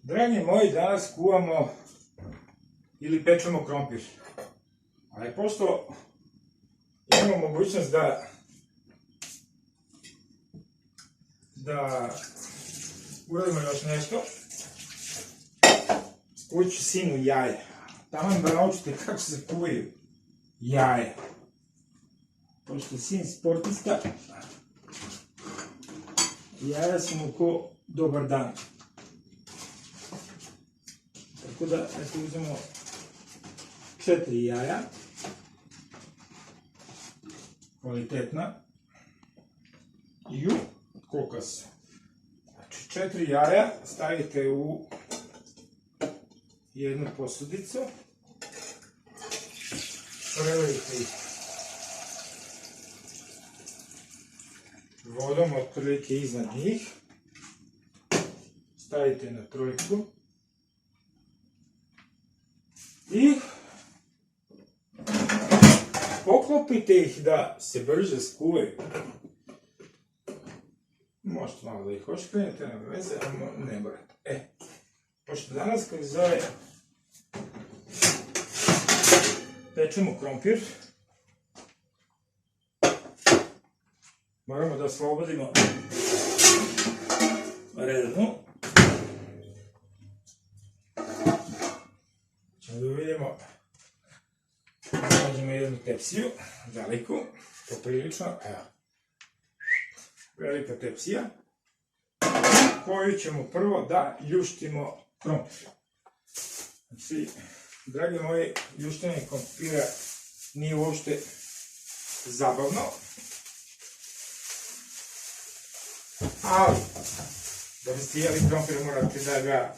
Dragi moji, danas kuvamo ili pečemo krompir. Ali pošto imamo mogućnost da uradimo još nešto, skuvit ću sinu jaje. Taman da naučite kako se kuvaju jaje. Pošto sin sportista, jaja su mu ko dobar dan. Tako da, eto, uzmemo 4 jaja, kvalitetna, i koliko su. Znači, 4 jaja stavite u jednu posudicu, prelijte ih vodom otprilike iznad njih, stavite na trojku i poklopite ih da se brže skuvaju. Možete malo da ih oškrenete, nema veze, ali ne morate. Pošto danas, kako se zove, pečemo krompir, moramo da oslobodimo rednu. Ćemo da vidimo, nađemo jednu tepsiju, veliku, poprilično, evo, velika tepsija, koju ćemo prvo da ljuštimo krompir. Znači, dragi moji, ljuštenje krompira nije uopšte zabavno, ali da biste jeli krompir morate da ga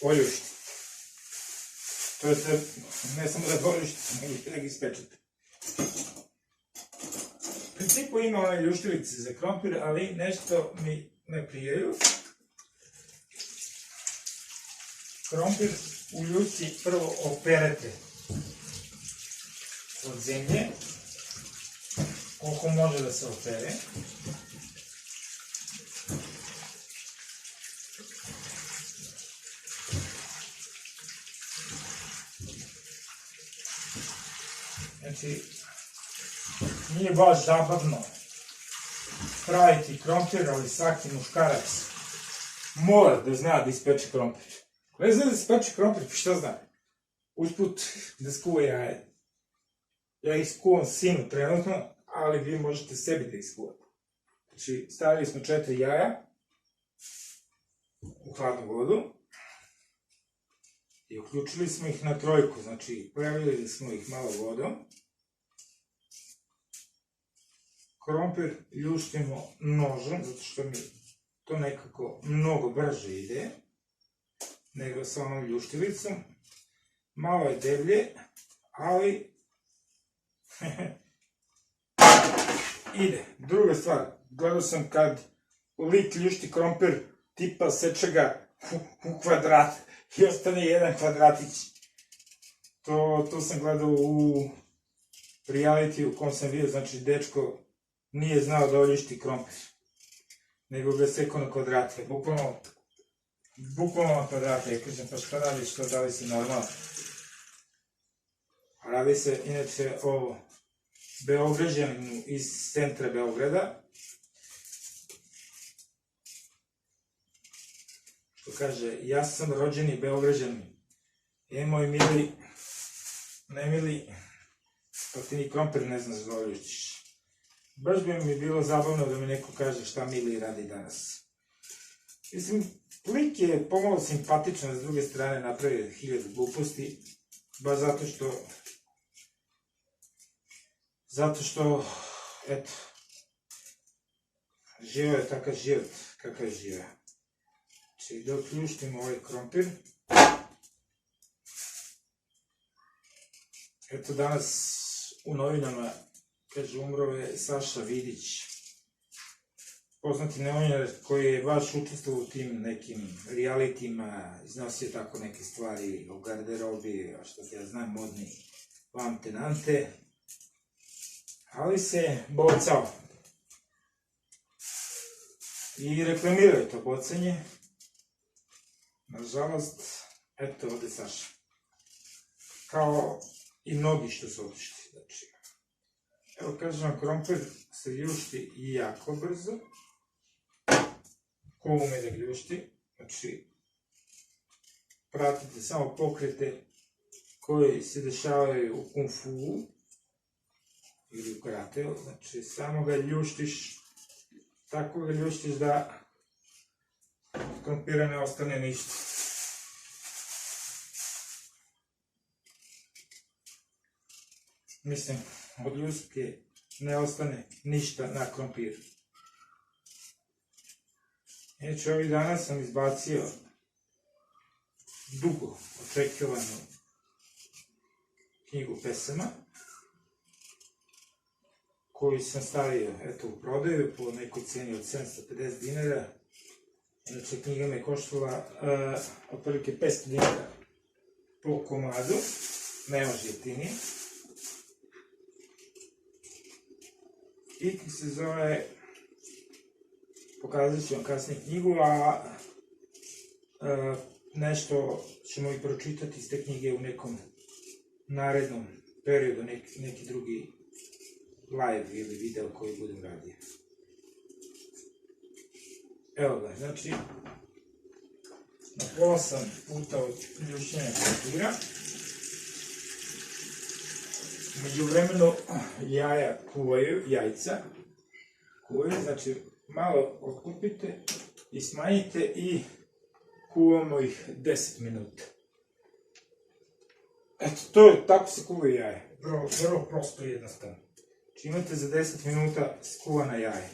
oljuštite. To je ne samo da ga oljuštite, nego da ga ispečete. U principu ima one ljuštilice za krompir, ali nešto mi ne prijaju. Krompir u ljušci prvo operete od zemlje, koliko može da se opere. Znači, nije baš zabavno praviti krompir, ali svaki muškarac mora da zna da ispeče krompir. Ako ne zna da ispeče krompir, pa šta zna? Usput da skuva jaje. Ja iskuvam sinu trenutno, ali vi možete sebi da iskuvate. Znači, stavili smo 4 jaja u hladnu vodu i uključili smo ih na trojku, znači prelili smo ih malo vodom. Krompir ljuštimo nožem, zato što mi to nekako mnogo brže ide nego sa onom ljuštilicom. Malo je deblje, ali ide. Druga stvar, gledao sam kad lik ljušti krompir, tipa seče ga u kvadrat i ostane jedan kvadratić. To sam gledao u reality u kom sam vidio, znači dečko nije znao da oljušti krompir, nego ga sekao na kvadrate, bukvalno na kvadrate. Ja kažem, pa šta radiš to, da li si normalno? Radi se inače o Beograđaninu iz centra Beograda, što kaže, ja sam rođeni Beograđanin, moj mili, nemili, pa ti ni krompir ne znaš da oljuštiš. Baš bi mi bilo zabavno da mi neko kaže šta Mili radi danas. Mislim, lik je pomalo simpatičan, s druge strane napravio 1000 gluposti, baš zato što, eto, živeo je takav život kakav je živeo. Znači, dok ljuštimo ovaj krompir, eto danas u novinama, kaže, umro je Saša Vidić, poznati novinar koji je baš učestvovao u tim nekim realitima, iznosio tako neke stvari o garderobi, što se ja znam, modni lamtenante, ali se bocao. I reklamiraju to bocanje. Nažalost, eto ovdje Saša. Kao i mnogi što su otišli. Znači, evo kažem vam, krompir se ljušti jako brzo. Ko ume da ljušti, znači, pratite samo pokrete koji se dešavaju u kung fu ili u karateu, znači samo ga ljuštiš, tako ga ljuštiš da od krompira ne ostane ništa. Mislim, od ljuske ne ostane ništa na krompiru. Znači, ovih dana sam izbacio dugo očekivanu knjigu pesama, koju sam stavio u prodaju po nekoj cijeni od 750 dinara. Inače, knjiga me koštala otprilike 500 dinara po komadu, ne može jeftinije. I se zove, pokazat ću vam kasnije knjigu, a nešto ćemo i pročitati iz te knjige u nekom narednom periodu, neki drugi live ili video koji budem radio. Evo ga, znači, na pola sam puta od ljušćenja krompira. Međuvremenu jaja kuvaju, jajca kuvaju, znači malo otkupite i smanjite i kuvamo ih 10 minuta. Eto, tako se kuvaju jaje. Vrlo prosto i jednostavno. Znači imate za 10 minuta skuvana jaja.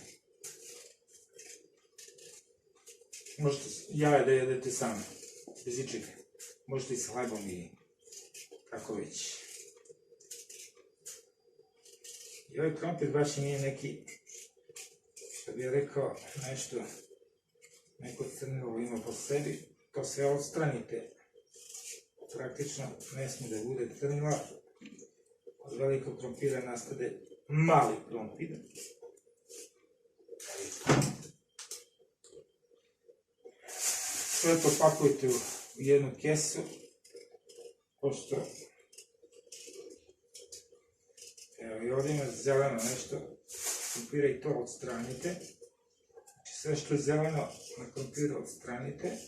Možete jaje da jedete sami, bez ičega. Možete i s hlebom i kako već. I ovaj krompir baš nije neki, što bih rekao, nešto, neko crnilo ima po sebi, to sve odstranite. Praktično ne smije da bude crnila, od velikog krompira nastade mali krompir. Sve to pakujte u jednu kesu, pošto evo i ovdje ima zeleno nešto, krompira i to odstranite. Znači sve što je zeleno na krompiru odstranite.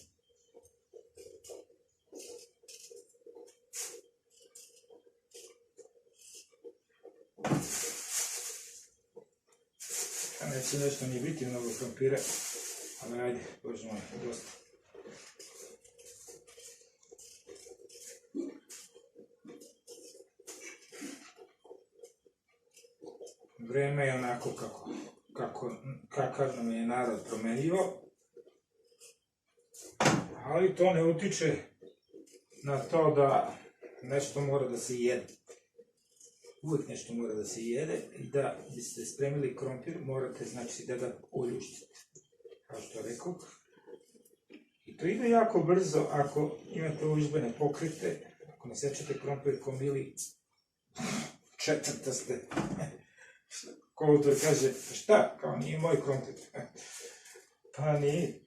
A neće nešto ni biti mnogo krompira, ali ajde, bože moj, dosta. Vreme je onako kakav nam je narod promenio, ali to ne utiče na to da nešto mora da se jede. Uvijek nešto mora da se jede i da biste spremili krompir morate znači da ga oljuštite, kao što rekoh. I to ide jako brzo ako imate užbene pokrete, ako ne sečete krompir ko mili, četvrta ste. Koutor kaže, šta, kao nije moj krompir. Pa nije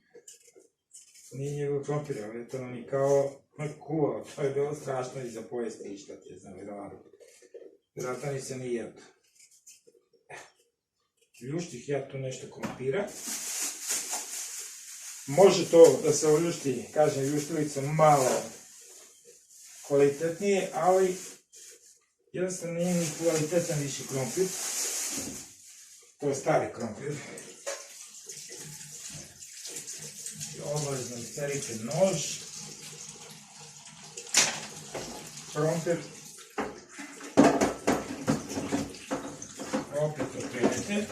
njegov krompir, ali to on je kao kuvao, to je bilo strašno i za pojesti i šta ti je znam, vjerojatno nisam ni jeo. Ljuštih ja tu nešto krompira. Može to da se oljušti, kažem, ljuštilicom malo kvalitetnije, ali jednostavno nije ni kvalitetan više krompir. To je stari krompir. Obavezno isperite nož. Krompir opet okrenete.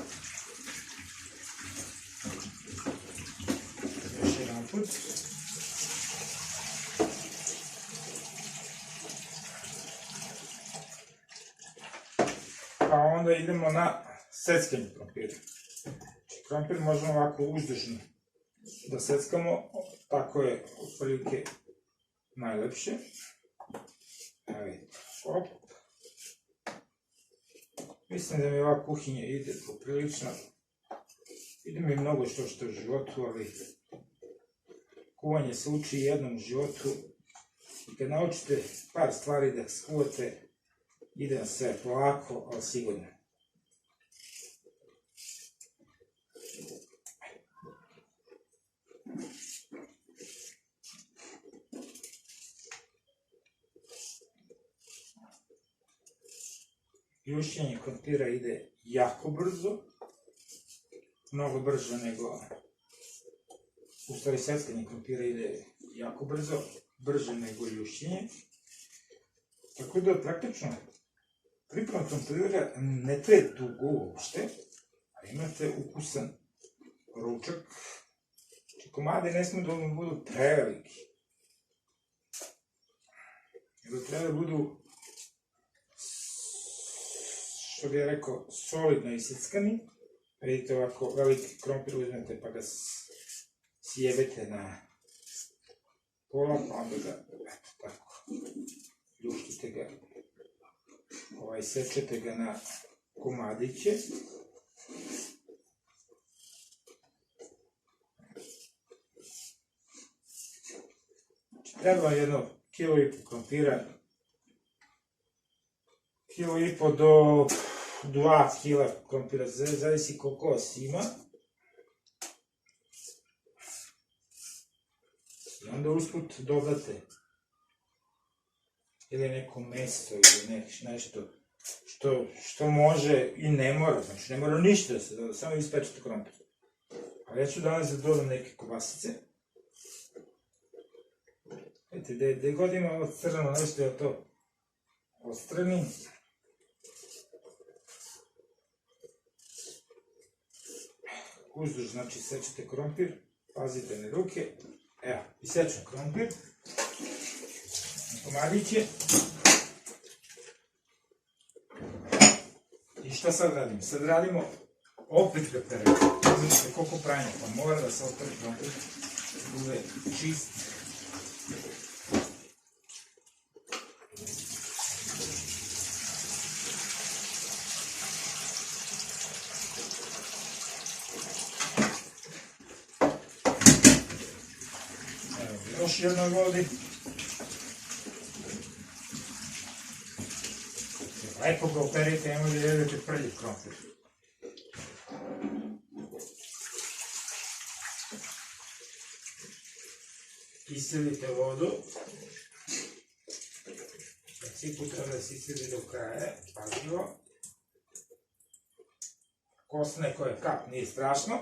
Još jedan put. Pa onda idemo na seckanje krompira. Krompir možemo ovako uzdužno da seckamo, tako je otprilike najlepše. Evo vidite, hop. Mislim da mi ova kuhinja ide poprilično. Ide mi mnogo što u životu, ali kuvanje se uči jednom u životu i kad naučite par stvari da skuvate, ide vam sve polako, ali sigurno. Ljuštenje krompira ide jako brzo, mnogo brže nego, u stvari seckanje krompira ide jako brzo, brže nego ljuštenje. Tako da praktično priprema krompira ne traje dugo uopšte, a imate ukusan ručak. Komade ne smiju da vam budu preveliki, nego treba da budu, što bih rekao, solidno iseckani. Vidite, ovako veliki krompir uzmete pa ga sjebete na pola, pa onda ga, eto tako, ljuštite ga, sečete ga na komadiće. Treba vam 1,5 kg krompira, 1,5 kg do 2 kg krompira, zavisi koliko vas ima. I onda usput dodate ili neko meso ili nešto što može i ne mora, znači ne mora ništa da se doda, samo ispečete krompir. Ali ja ću danas da dodam neke kobasice. Vidite, gde god ima ovo crno, nešto ja to odstranim. Uzduž, znači sečete krompir, pazite na ruke. Evo, isečem krompir, na komadiće. I šta sad radimo? Sad radimo, opet ga peremo. Vidite koliko pravimo, pa mora da se opere krompir, da bude čist. Još jedno vodi. Lepo ga operite, nemoj da jedete prljiv krompir. Kiselite vodu. Cipu treba da se isili do kraja, pažljivo. Kosne koje kap, nije strašno.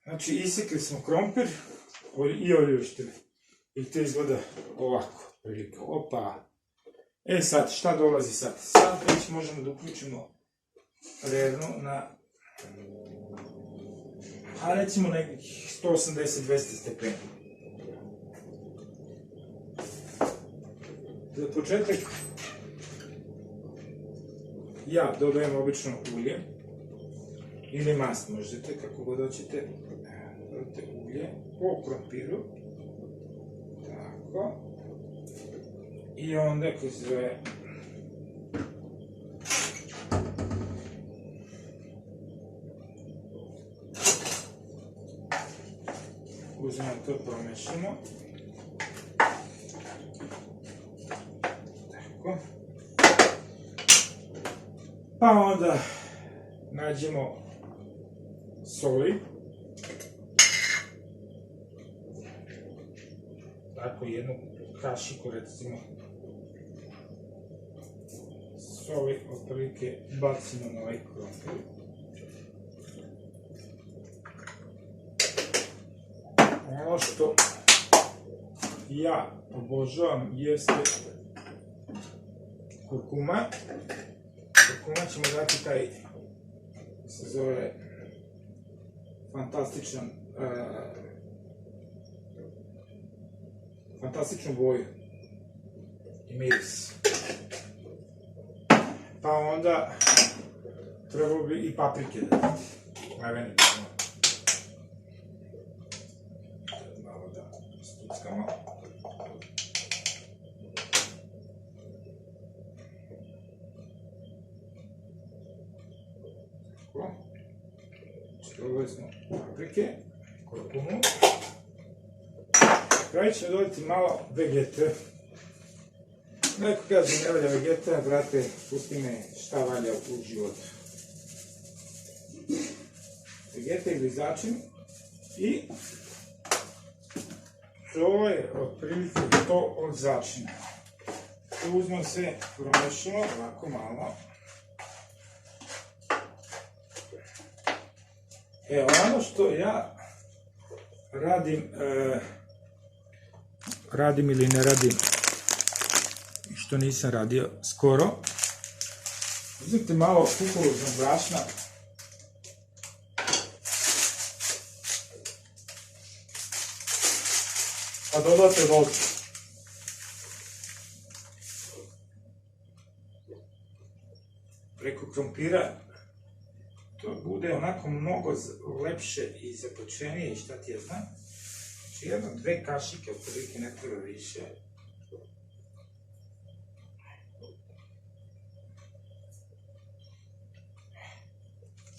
Znači, isekli smo krompir i oljuštili. I to izgleda ovako, prilike. Opa! E sad, šta dolazi sad? Sad već možemo da uključimo rernu na, a recimo nekih 180-200 stepeni. Za početak ja dodajem obično ulje ili mast možete, kako god hoćete. Dodajte ulje po krompiru. Tako. I onda kroz uzmemo to, promešamo. Tako. Pa onda nađemo soli. Tako, jednu kašiku, recimo, soli otprilike bacimo na ovaj krompir. Ono što ja obožavam jeste kurkuma. Kurkuma ćemo dati taj, se zove, fantastičnu boju i miris. Pa onda trebalo bi i paprike da dati, levene. Malo da stuckamo. Tako. obavezno paprike, kurkumu. Kraj ćemo dodati malo vegete. Neko kaže ne valja vegeta, brate, pusti me šta valja u životu. Vegeta ili začin i to je otprilike to od začina. To uzmem sve, promešamo ovako malo. Evo, ono što ja radim ili ne radim, što nisam radio skoro, uzmite malo kukuruznog brašna, pa dodate vodu. Preko krompira to bude onako mnogo lepše i započenije i šta ti ja znam. Znači jedno, 2 kašike, otprilike ne treba više.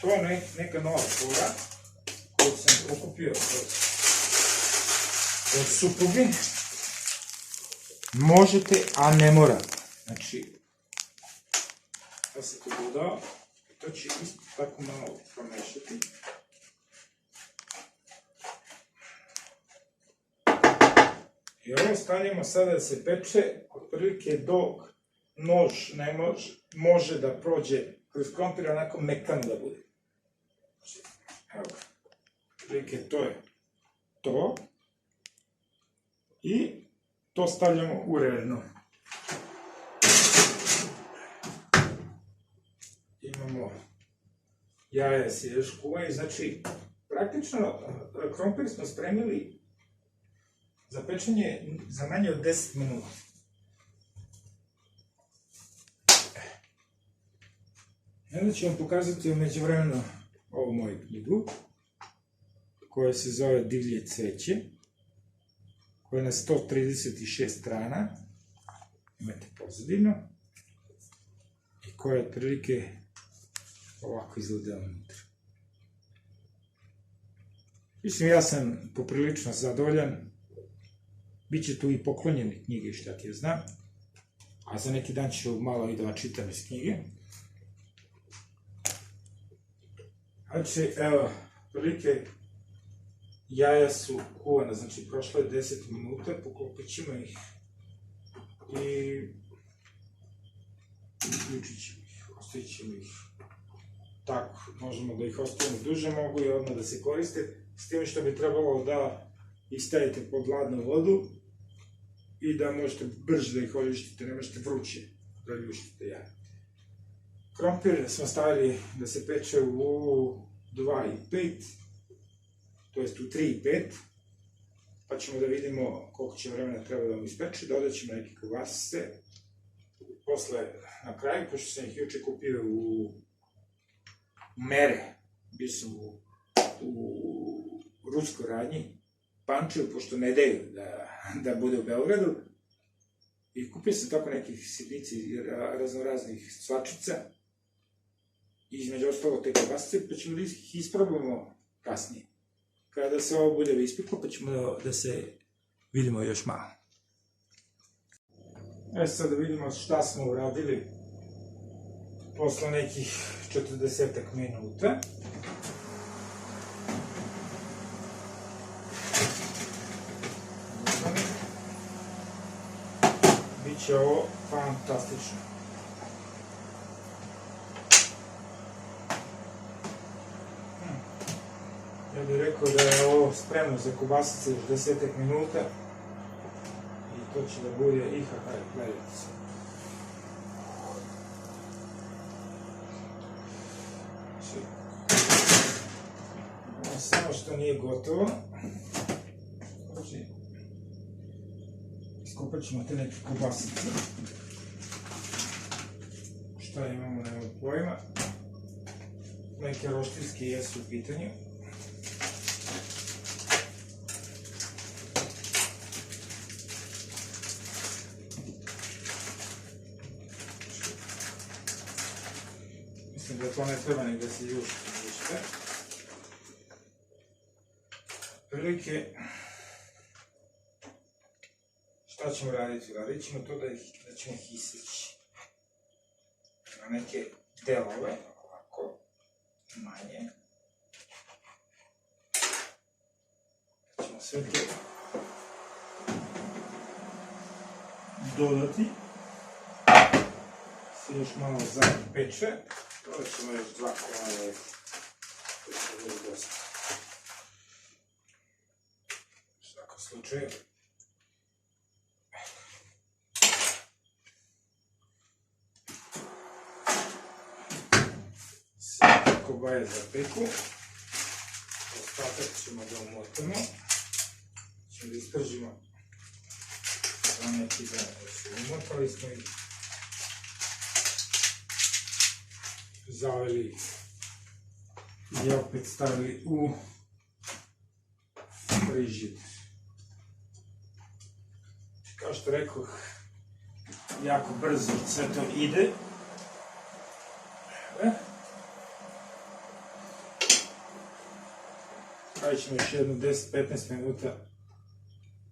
To je neka nova fora koju sam okupio od supruge. Možete, a ne morate. Znači, da se to dodao, to će isto tako malo promešati. I ovo stavljamo sada da se peče, otprilike dok nož ne može da prođe kroz krompir, onako mekan da bude. Evo ga, otprilike to je to. I to stavljamo u rernu. Imamo jaja se još kuvaju, znači praktično krompir smo spremili za pečenje za manje od 10 minuta. I onda ću vam pokazati u međuvremenu ovu moju knjigu koja se zove Divlje cveće, koja je na 136 strana, imate pozadinu, i koja je otprilike ovako izgledala unutra. Mislim, ja sam poprilično zadovoljan, bit će tu i poklonjene knjige, šta ti ja znam, a za neki dan ću malo i da čitam iz knjige. Znači, evo, otprilike jaja su kuvana, znači prošlo je 10 minuta, poklopit ćemo ih i uključit ćemo ih, ostavit ćemo ih tako, možemo da ih ostavimo duže, mogu i odmah da se koriste, s tim što bi trebalo da ih stavite pod hladnu vodu i da možete brže da ih oljuštite, ne možete vruće da oljuštite jaja. Krompir smo stavili da se peče u 2,5, to jest u 3,5, pa ćemo da vidimo koliko će vremena treba da vam ispeče, dodat ćemo neke kobasice. Posle, na kraju, pošto sam ih juče kupio u Mere, bio sam u ruskoj radnji, Pančevu, pošto ne daju da bude u Beogradu, i kupio sam tako nekih sitnici i raznoraznih svačica, između ostalo te kobasice, pa ćemo da ih isprobamo kasnije. Kada se ovo bude ispeklo, pa ćemo da se vidimo još malo. Sad da vidimo šta smo uradili posle nekih 40 minuta. Biće ovo fantastično. Ja bih rekao da je ovo spremno za kobasice još 10 minuta i to će da bude gledajte se. Samo što nije gotovo, iskopat ćemo te neke kobasice. Šta imamo, nema pojma. Neke roštilske jesu u pitanju. Mislim da to ne treba nek da se ljušti ništa. prilike, šta ćemo raditi? Radit ćemo to da ćemo ih iseći na neke delove, ovako manje. Da ćemo sve to dodati. Se još malo zapeče. Dodat ćemo još 2 komada. To će biti dosta. U svakom slučaju. Sve kobaje zapeku. Ostatak ćemo da umotamo. Ćemo da ispržimo za neki dan. Umotali smo ih. Zaveli i opet stavili u frižider. Kao što rekoh, jako brzo sve to ide. Stavit ćemo još jedno 10-15 minuta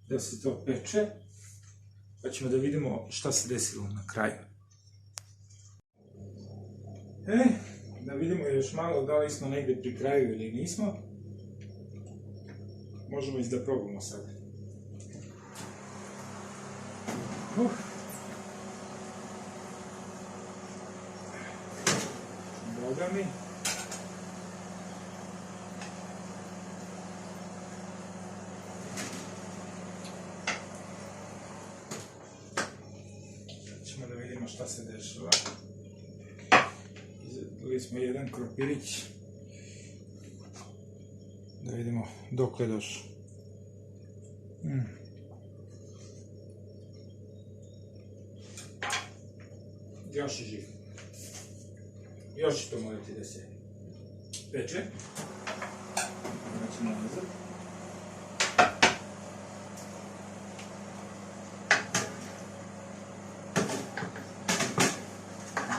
da se to peče, pa ćemo da vidimo šta se desilo na kraju. Da vidimo još malo da li smo negde pri kraju ili nismo. Možemo i da probamo sad. Boga mi. Ćemo da vidimo šta se dešava. Izadili smo jedan krompirić. Da vidimo dok je došao. Još je živ. Još će to morati da se peče. Vraćamo nazad.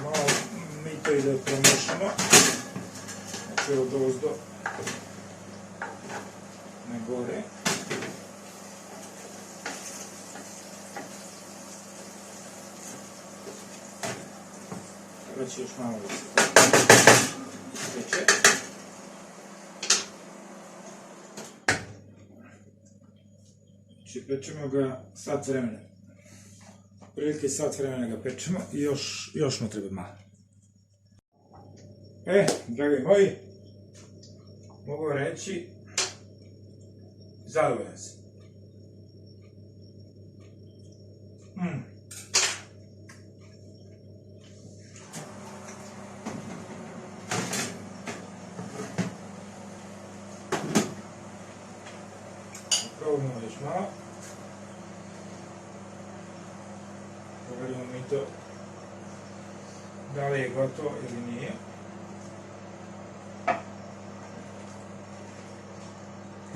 Malo mi to i da promešamo. Znači od ozdo na gore. Sada će još malo da se ispeče. Znači pečemo ga sat vremena. Prilike sat vremena ga pečemo i još mu treba malo. Dragi moji, mogu reći, zadovoljan sam. Probamo još malo. Pogledamo mi to da li je gotovo ili nije.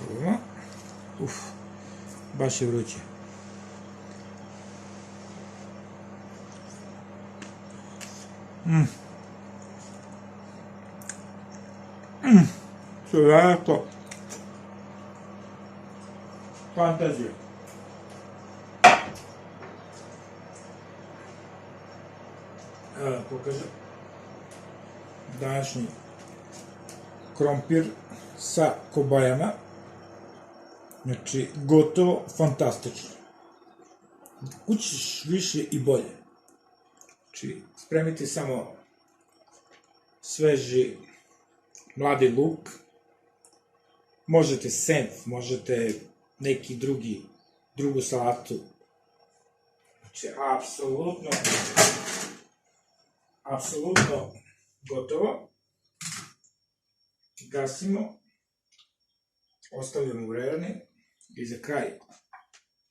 Probamo. Baš je vruće. Slatko. Fantazija. Evo da pokažem. Današnji krompir sa kobajama. Znači, gotovo fantastično. Kućiš više i bolje. Znači, spremite samo sveži mladi luk. Možete senf, možete neki drugu salatu. Znači, apsolutno gotovo. Gasimo. Ostavljamo u vrelni. I za kraj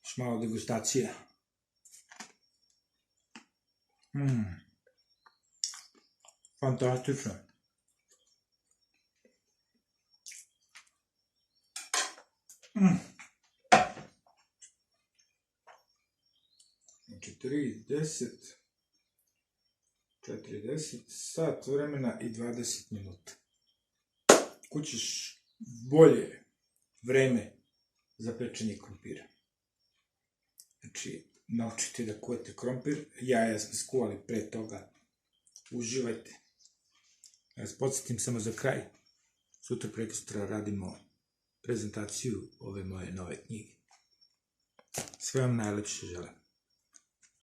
još malo degustacija. Fantastično. Znači 40 sat vremena i 20 minuta. Kućiš bolje vreme za pečenje krompira. Znači, naučite da kuvate krompir. Jaja smo skuvali pre toga. Uživajte. Ja vas podsjetim samo za kraj. Sutra prekosutra radimo prezentaciju ove moje nove knjige. Sve vam najlepše želim.